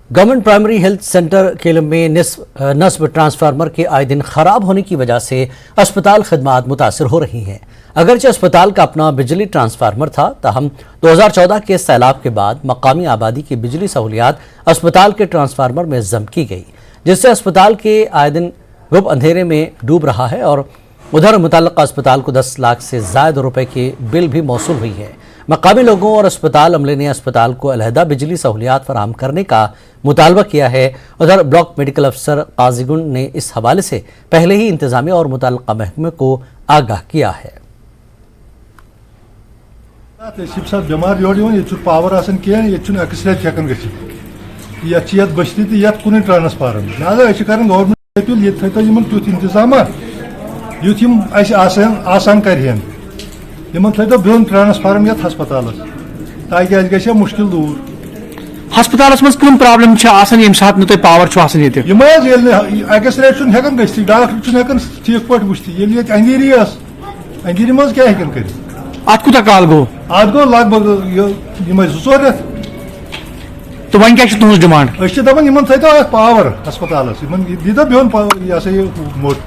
Government primary health centre کیلم میں نصب transformer کے آئے دن خراب ہونے کی وجہ سے اسپتال خدمات متاثر ہو رہی ہیں۔ اگرچہ اسپتال کا اپنا بجلی ٹرانسفارمر تھا، تاہم 2014 کے سیلاب کے بعد مقامی آبادی کی بجلی سہولیات اسپتال کے ٹرانسفارمر میں ضم کی گئی، جس سے اسپتال کے آئے دن گپ اندھیرے میں ڈوب رہا ہے اور ادھر متعلقہ اسپتال کو 10 لاکھ سے زائد روپے کی بل بھی موصول ہوئی ہے۔ مقامی لوگوں اور اسپتال عملے نے اسپتال کو علیحدہ بجلی سہولیات فراہم کرنے کا مطالبہ کیا ہے۔ ادھر بلاک میڈیکل افسر قاضی گنڈ نے اس حوالے سے پہلے ہی انتظامیہ اور متعلقہ محکمے کو آگاہ کیا ہے۔ بیمار یہ پاور ایکسرے یت بستی تو یت کن ٹرانسفارم لہٰذا کر گورمنٹ اپیل یہ تیت انتظامات یھ آسان کرہن تھو بہن ٹرانسفارم یت ہسپتال تاکہ اس گھے مشکل دور۔ ہسپتالس مز کم پرابلم یم سات تھی پاور ایکسرے ہکان گھت ڈاکٹر ہکان ٹھیک پہ وچت یہ اندھیری اندھیری مز کیا ہکن کر ات کوتاہ کال گو؟ ات گو لگ بھگ 2 رٮ۪تھ۔ تو وۄنۍ کیٛاہ چھِ تُہنٛز ڈِمانٛڈ؟ أسۍ چھِ دپان یمن تھٲیتو اتھ پاور ہسپتالس دیٖتو بِہُن یہ سا یہ موٹ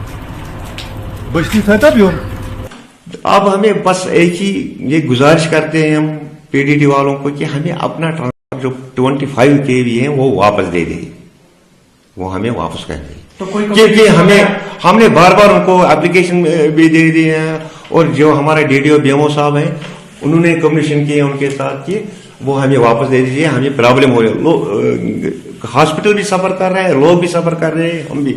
بستی تھٲیتو بِہُن۔ اب ہمیں بس ایک ہی یہ گزارش کرتے ہیں ہم پی ڈی ڈی والوں کو کہ ہمیں اپنا ٹرانسفارمر جو 25 kV ہیں وہ واپس دے دیں، وہ ہمیں واپس کر دیں، کیونکہ ہم نے بار بار ان کو اپلیکیشن بھی دے دی ہے اور جو ہمارے D D O B M O صاحب ہیں انہوں نے کمیونیکیشن کیے ان کے ساتھ کہ وہ ہمیں واپس دے دیجیے، ہمیں پرابلم ہو رہی ہے، ہاسپٹل بھی سفر کر رہے ہیں، لوگ بھی سفر کر رہے ہیں، ہم بھی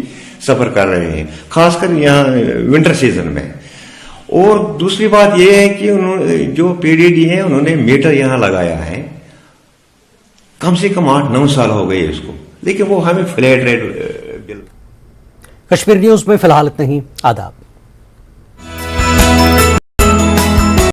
سفر کر رہے ہیں، خاص کر یہاں ونٹر سیزن میں۔ اور دوسری بات یہ ہے کہ جو پی ڈی ڈی ہیں انہوں نے میٹر یہاں لگایا ہے، کم سے کم 8-9 سال ہو گئے اس کو، لیکن وہ ہمیں فلیٹ ریٹ بل۔ کشمیر نیوز میں فی الحال اتنا ہی، آداب۔